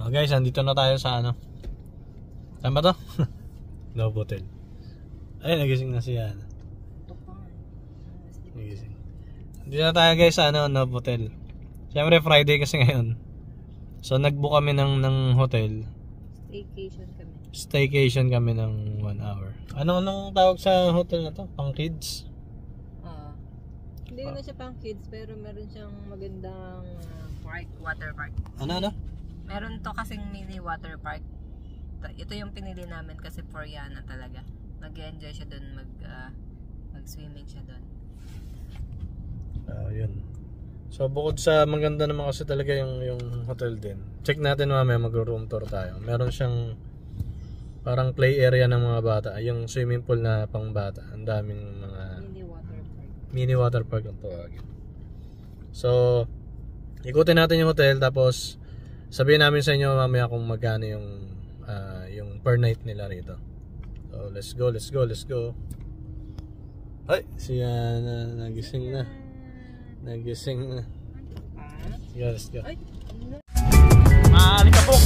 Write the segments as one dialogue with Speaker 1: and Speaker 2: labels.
Speaker 1: Guys, andito na tayo sa ano. Saan ba to? Novotel. Ay, nagising na siya. Nagising. Andito na tayo guys sa ano, Novotel. Siyempre Friday kasi ngayon. So nagbook kami ng hotel. Staycation kami ng 1 hour. Anong tawag sa hotel na to? Pang kids?
Speaker 2: Hindi na siya pang kids pero meron siyang magandang park, water park.
Speaker 1: Ano?
Speaker 2: Meron to kasing mini water park. Ito yung pinili namin kasi for Yana talaga. Nag-enjoy siya doon, mag-swimming siya doon.
Speaker 1: Yun. So bukod sa maganda naman kasi talaga yung hotel din. Check natin mamaya, mag-room tour tayo. Meron siyang parang play area ng mga bata, yung swimming pool na pang bata. Ang daming mga mini water park ang tawagin. So ikutin natin yung hotel tapos sabihin namin sa inyo mamaya kung magkano yung per night nila rito. So let's go. Ay, siya nagising na. Sige, let's go. Maaali ka po.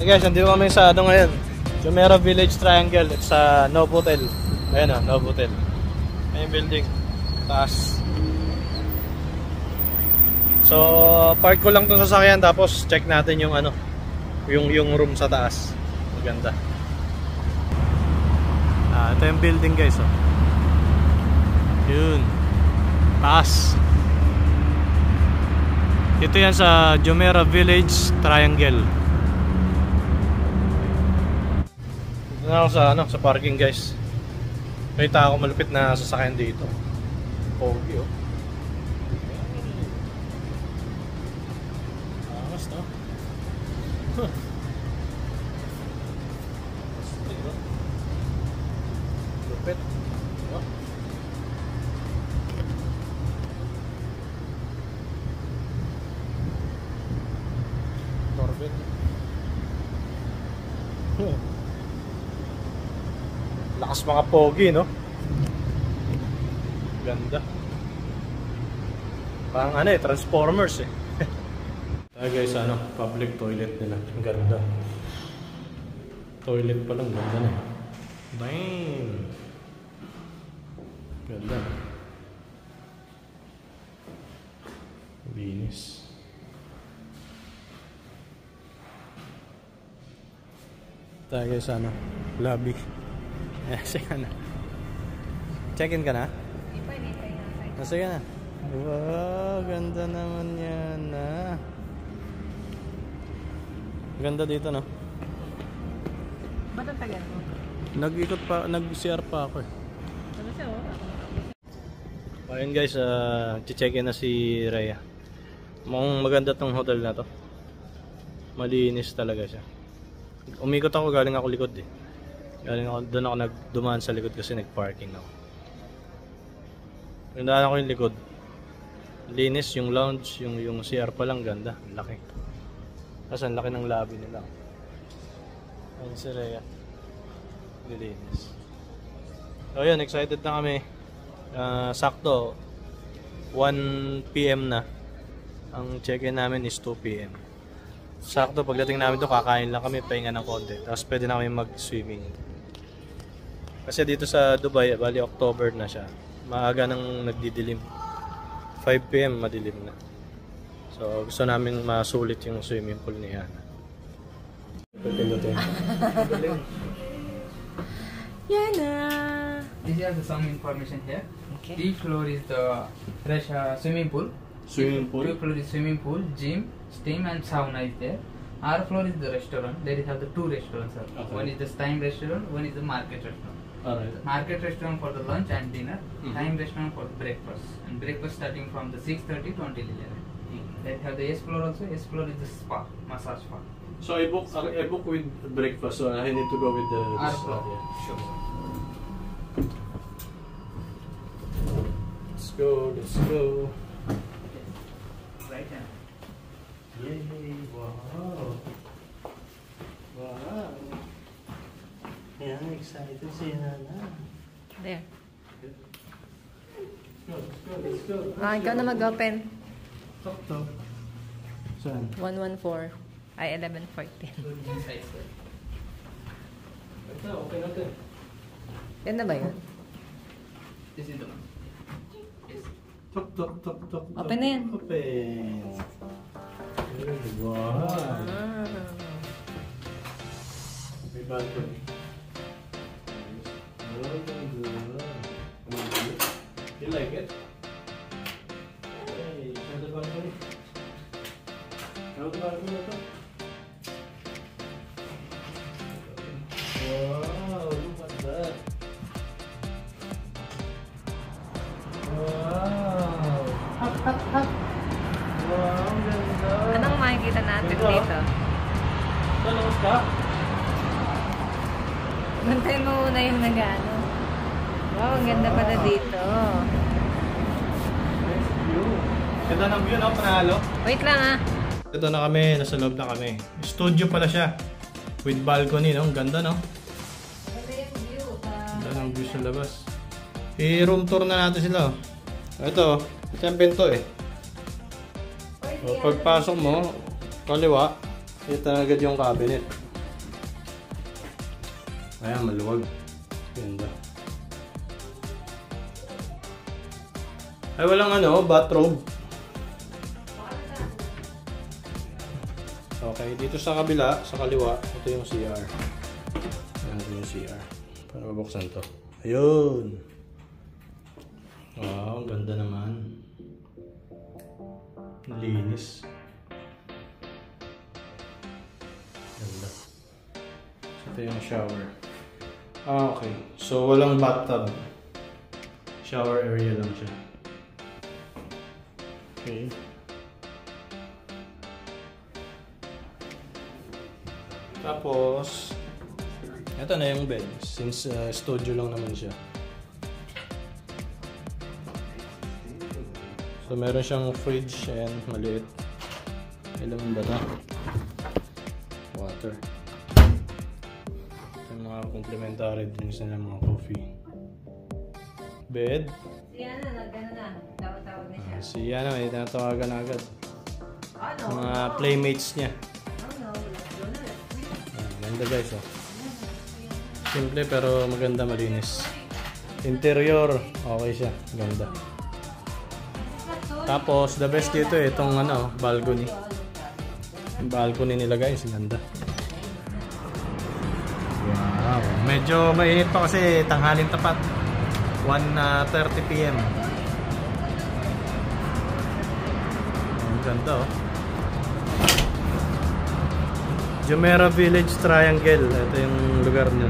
Speaker 1: Hey guys, nandito kami sa ano ngayon, Jumeirah Village Triangle. It's sa Novotel. Ayan o, Novotel. May building taas. So park ko lang itong sasakyan tapos check natin yung ano, yung room sa taas. Maganda. Ito yung building guys oh. Yun, taas. Ito yan sa Jumeirah Village Triangle. Na ako sa parking guys. May tao malupit na sasakyan dito. Pogi oh. Angas no? Lupit. Corvette. Lakas mga pogi, no? Ganda. Parang ano Transformers eh. Tayo guys, public toilet nila. Ang ganda. Toilet pa lang, ganda na eh. Bang! Ganda. Linis. Tayo guys, lobby. Sige na. Check-in ka na? Sige na. Wow, ganda naman yan na. Ganda dito no?
Speaker 2: Ba't ang tagal mo?
Speaker 1: Nag-ikot pa, nag-CR pa ako eh.
Speaker 2: Ano siya oh?
Speaker 1: Ayun guys, check-in na si Rhea. Mukhang maganda tong hotel na to. Malinis talaga siya. Umikot ako, galing ako likod eh. Doon ako nagdumaan sa likod kasi nag-parking ako. Nandaan ako yung likod. Linis yung lounge, yung CR pa lang ganda, laki. Kasi ang laki ng lobby nila. Ayun si Rhea. Linis. So yun, excited na kami. Sakto 1 PM na. Ang check-in namin is 2 PM. Sakto pagdating namin doon, kakain lang kami, pahinga ng konti. Tapos pwede na kami mag-swimming. Kasi dito sa Dubai, bali October na siya. Maaga nang nagdidilim. 5 PM madilim na. So gusto namin masulit yung swimming pool ni Yana.
Speaker 2: Yana!
Speaker 3: This is some information here.
Speaker 2: Okay.
Speaker 3: The floor is the fresh swimming pool.
Speaker 1: Swimming pool?
Speaker 3: 2 floor is swimming pool, gym, steam and sauna is there. Our floor is the restaurant. There is have the two restaurants, sir.
Speaker 1: Okay.
Speaker 3: One is the Time restaurant, one is the Market restaurant.
Speaker 1: Alright.
Speaker 3: Market restaurant for the lunch and dinner.
Speaker 1: Mhm.
Speaker 3: Time restaurant for the breakfast. And breakfast starting from the 6:30 to until 11. They have the S floor also. S floor is the spa, massage spa.
Speaker 1: So I book with breakfast, so I need to go with the
Speaker 3: Our
Speaker 1: this
Speaker 3: floor.
Speaker 1: area.
Speaker 3: Sure.
Speaker 1: Let's go.
Speaker 3: Right hand.
Speaker 1: Yay! Wow! Wow! Yeah, excited si Nana.
Speaker 2: There.
Speaker 1: Let's go.
Speaker 2: Ikaw na mag-open.
Speaker 1: Tok. Saan?
Speaker 2: 114. Ay, 11:14.
Speaker 3: Inside, sir.
Speaker 1: Ito, okay natin.
Speaker 2: Yan na ba yun?
Speaker 3: This is the one. Yes.
Speaker 1: Tok.
Speaker 2: Open na yan.
Speaker 1: Open. Wow! May balcony. Oh, good. You like it? Hey, show the balcony. Show the balcony ito. Wow, look at that. Wow. Hot. Wow, ang ganda.
Speaker 2: Anong makikita natin dito?
Speaker 1: Talong ka?
Speaker 2: Bantayin mo muna yung nag-ano. Wow, ang ganda pala dito.
Speaker 1: Nice view. Ganda ng view, no? Panalo.
Speaker 2: Wait lang ah.
Speaker 1: Ito na kami, nasa loob na kami. Studio pala siya. With balcony, no? Ang ganda, no?
Speaker 2: Ganda yung view.
Speaker 1: Ganda ng view sa labas. I-room tour na natin sila. Ito yung pinto eh. O, pagpasok mo, kaliwa, ito na agad yung cabinet. Ayan, maluwag. Ganda. Ay, walang bathrobe. Okay, dito sa kabila, sa kaliwa, ito yung CR. Ayan, ito yung CR. Para mabuksan to. Ayun! Wow, ang ganda naman. Linis. Ganda. Ito yung shower. Okay, so walang bathtub. Shower area lang siya. Okay. Tapos, ito na yung bed. Since studio lang naman siya. So, meron siyang fridge. Ayan, maliit. Ilang ba na? Water. Ito yung mga complimentary drinks nila, mga coffee. Bed.
Speaker 2: Si Yana, nag-ano na. Tawag na siya.
Speaker 1: Si Yana, may tinatawagan na agad.
Speaker 2: Ano?
Speaker 1: Mga playmates niya.
Speaker 2: No, let's go na.
Speaker 1: Ganda guys, oh. Simple pero maganda, malinis. Interior, okay siya. Ganda. Tapos, the best dito itong balcony. Yung balcony nila guys, ganda. Wow. Medyo mainit pa kasi tanghalin tapat. 1:30 PM. Ang ganda, oh. Jumeirah Village Triangle. Ito yung lugar nyo.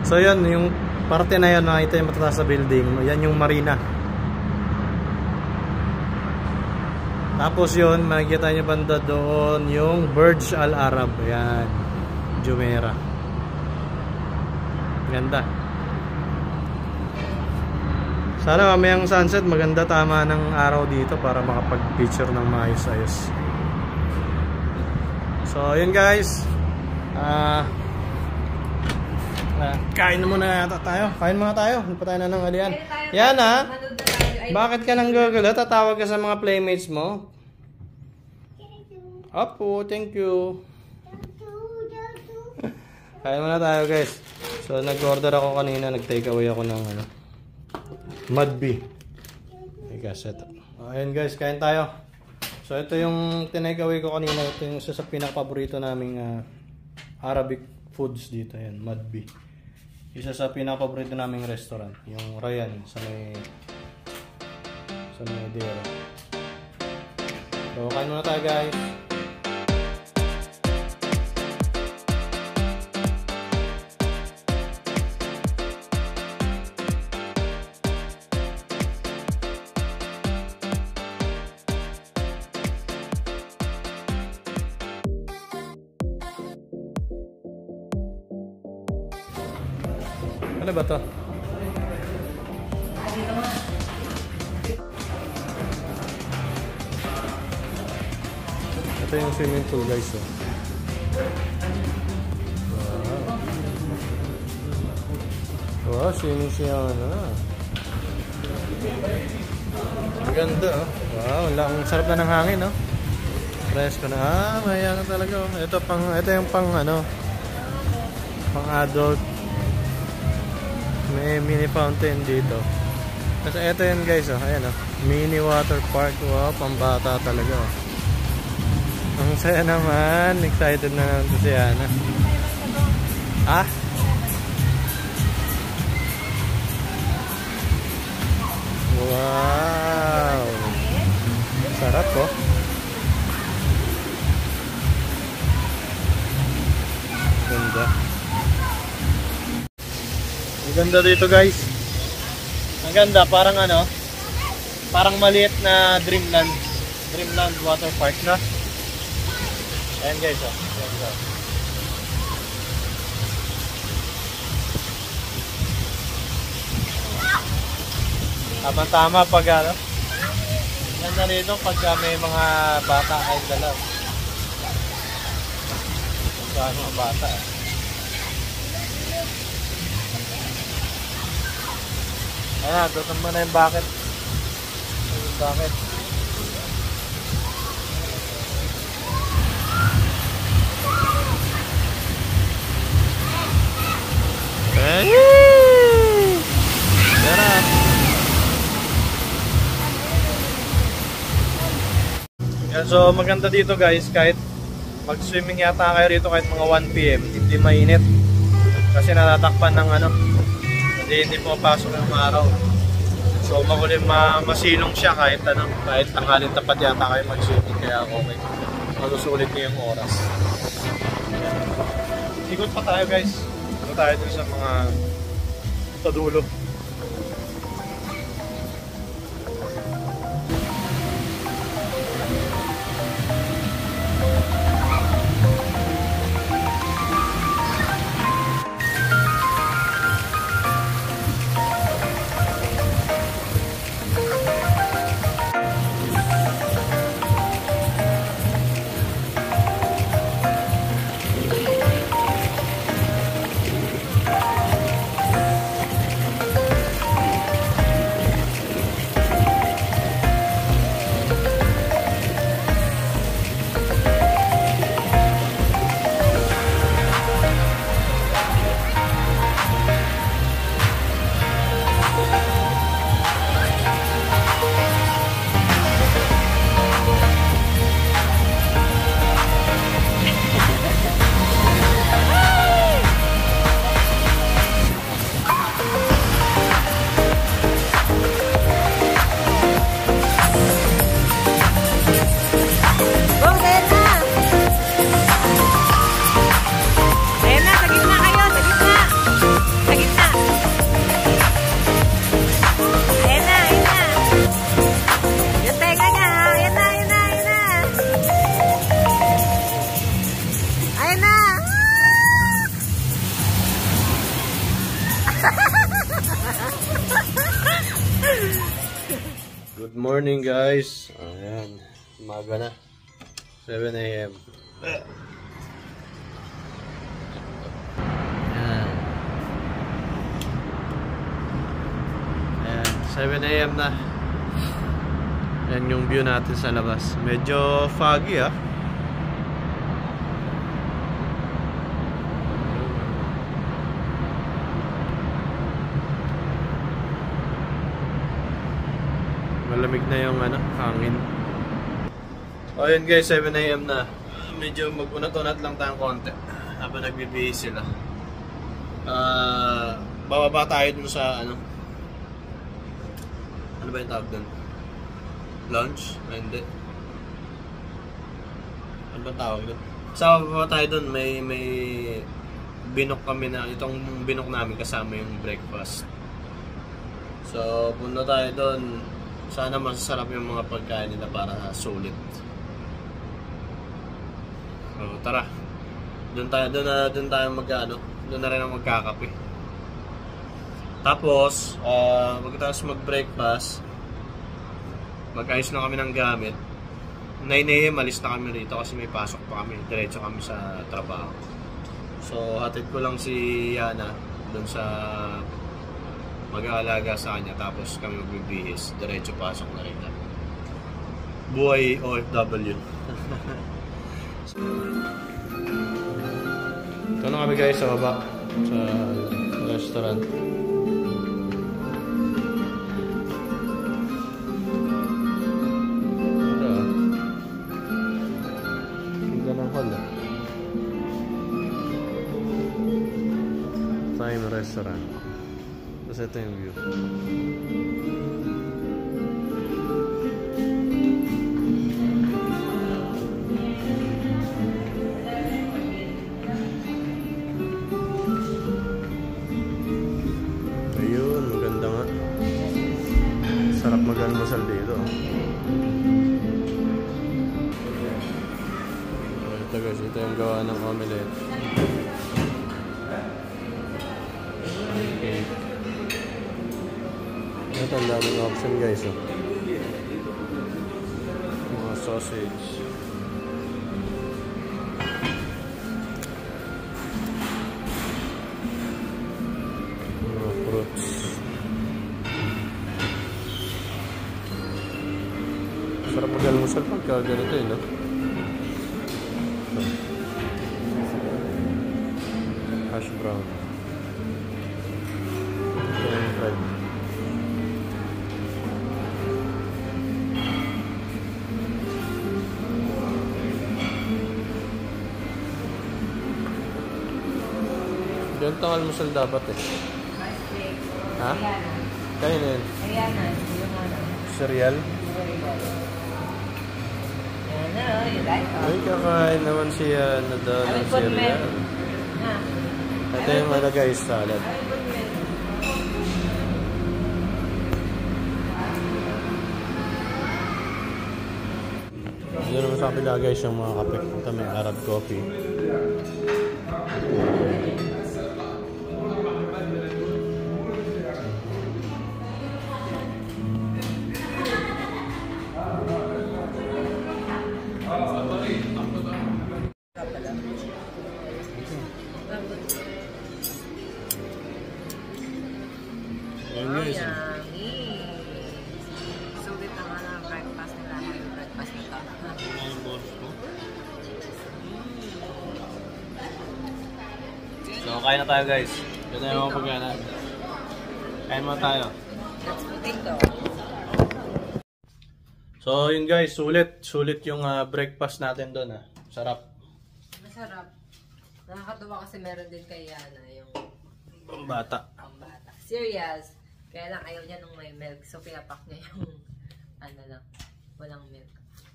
Speaker 1: So yun, yung parte na yun, ito yung matataas sa building. Yan yung marina. Tapos yun, makikita nyo banda doon yung Burj Al Arab. Yan, Jumeirah. Ganda. Sana mamayang sunset, maganda, tama ng araw dito para makapag-picture ng maayos-ayos. So, yun guys. Kain na muna yata tayo. Kain muna tayo. Hindi pa tayo nananghalian. Yan ha. Bakit ka nang gugulo? Tatawag ka sa mga playmates mo? Opo, thank you. Kain muna tayo guys. So, nag-order ako kanina. Nag-take away ako ng Mudbee. Teka, set up. Ayan guys, kain tayo. So ito yung tinake away ko kanina. Ito yung isa sa pinaka-paborito naming Arabic foods dito. Ayan, Mudbee. Isa sa pinaka-paborito naming restaurant. Yung Rayyan sa may Dero. So kain muna tayo guys. Ano ba to? Ito yung swimming pool guys. Oh. Wow, swimming siya na. Ang ganda oh. Wow, ang sarap na ng hangin oh. Fresco na. Maya na talaga oh. Ito yung pang ano, pang adult. May mini fountain dito. Kasi ito yun guys oh. Ayan oh. Mini water park. Wow, pambata talaga oh. Ang saya naman. Excited na naman si Ana. Ah? Wow! Sarap po. Ganda. Ang ganda dito guys. Ang ganda. Parang ano? Parang maliit na Dreamland. Dreamland Water Park na. Ayan guys oh. Ganda. Tama-tama pag ano. Ganda rito pag may mga bata ay dalaw. Pagka mga bata eh. Ayan, doon mo na yung bucket. Yung bucket. Sarap. Yan, so maganda dito guys, kahit mag-swimming yata kayo rito kahit mga 1 PM, hindi mainit. Kasi natatakpan ng ano, hindi po pasok ng araw. So makulim masilong siya kahit ano, kahit tanghalin tapat yata kayo mag-swimming, kaya okay. Malusulit niyo yung oras. Ikot pa tayo guys. Ikot tayo dun sa mga tadulo. Good morning guys. Ayan, umaga na. 7 AM. Ayan. Ayan, 7 AM na. Ayan yung view natin sa labas. Medyo foggy ah. Malamig na yung ano, hangin. O yun guys, 7 AM na. Medyo mag-unat-unat lang tayong konti habang nagbibihis sila. Bababa tayo dun sa ano ba yung tawag dun? Lounge? Hindi. Ano ba tawag dun? Sa bababa tayo dun, may binok kami na, itong binok namin kasama yung breakfast. So punta tayo dun. Sana masasarap yung mga pagkain nila para sulit. So tara. Doon tayo mag-ano, doon na rin ang magkakape. Tapos, magkatapos mag-breakfast, mag-ayos na kami ng gamit. 9 AM, alis na kami rito kasi may pasok pa kami. Diretso kami sa trabaho. So, hatid ko lang si Yana doon sa mag-aalaga sa kanya. Tapos kami magbibihis. Diretso pasok na rin. Buhay OFW. Ito na kami guys sa baba. Sa restaurant. Time restaurant. Tapos ito yung view. Ayun, maganda nga. Sarap mag-almusal dito. Ito guys, ito yung gawa ng omelette. Ito ang daming option guys. Oh. Mga sausage. Mga fruits. Sarap mag-almusal pagka ganito eh, no? Hash brown. Fried. Ganito ang almusal dapat eh. Ha? Kaya na yun? Cereal? Ay, kakain naman siya na daw ng cereal. Ito yung mga guys, salad. Yun naman sa kapila guys yung mga kape. Ito may Arab coffee. Ayun guys.
Speaker 2: Sulit naman ang breakfast nila. Yung breakfast nito.
Speaker 1: So, kain na tayo guys. Ito na yung mga pagkana. Kain mo tayo.
Speaker 2: That's potato.
Speaker 1: So, yun guys. Sulit yung breakfast natin doon. Sarap.
Speaker 2: Masarap. Nakakatuwa kasi meron din kay Yana yung
Speaker 1: Pambata.
Speaker 2: pambata. Cereals. Kaya lang ayaw niya nung may milk. So, pinapak niya yung ano lang. Walang milk.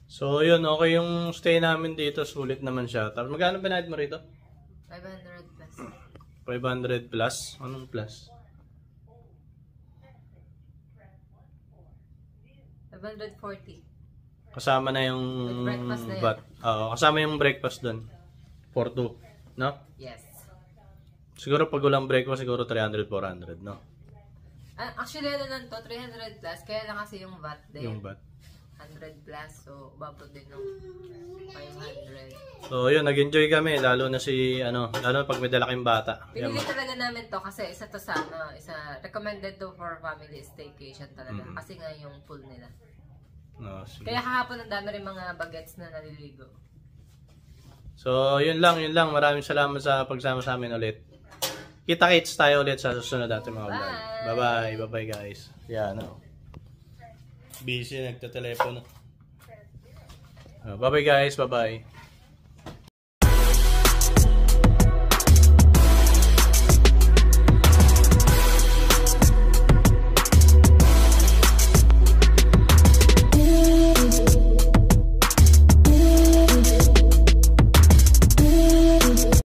Speaker 1: So, yun. Okay yung stay namin dito. Sulit naman siya. Tapos, magkano pinahid mo rito?
Speaker 2: 500 plus.
Speaker 1: 500 plus? Anong plus?
Speaker 2: 540.
Speaker 1: Kasama na yung
Speaker 2: breakfast na yan.
Speaker 1: kasama yung breakfast doon. 4-2. No?
Speaker 2: Yes.
Speaker 1: Siguro pag walang breakfast, siguro 300, 400, no?
Speaker 2: Actually, ano lang to, 300 plus. Kaya lang kasi yung VAT din.
Speaker 1: Yung bat.
Speaker 2: 100 plus. So, babot din ng 500.
Speaker 1: So, yun, nag-enjoy kami. Lalo na lalo pag may dala kayong bata.
Speaker 2: Pinili talaga namin to kasi isa to sa, recommended to for family staycation talaga. Kasi nga yung pool nila.
Speaker 1: No, sige.
Speaker 2: Kaya kahapon ang dami rin mga bagets na naliligo.
Speaker 1: So, yun lang. Maraming salamat sa pagsama sa amin ulit. Kita-kits tayo ulit sa susunod natin mga vlog. Bye-bye. Bye-bye guys. Yan, busy, nagtatelepono. Bye-bye guys. Bye-bye.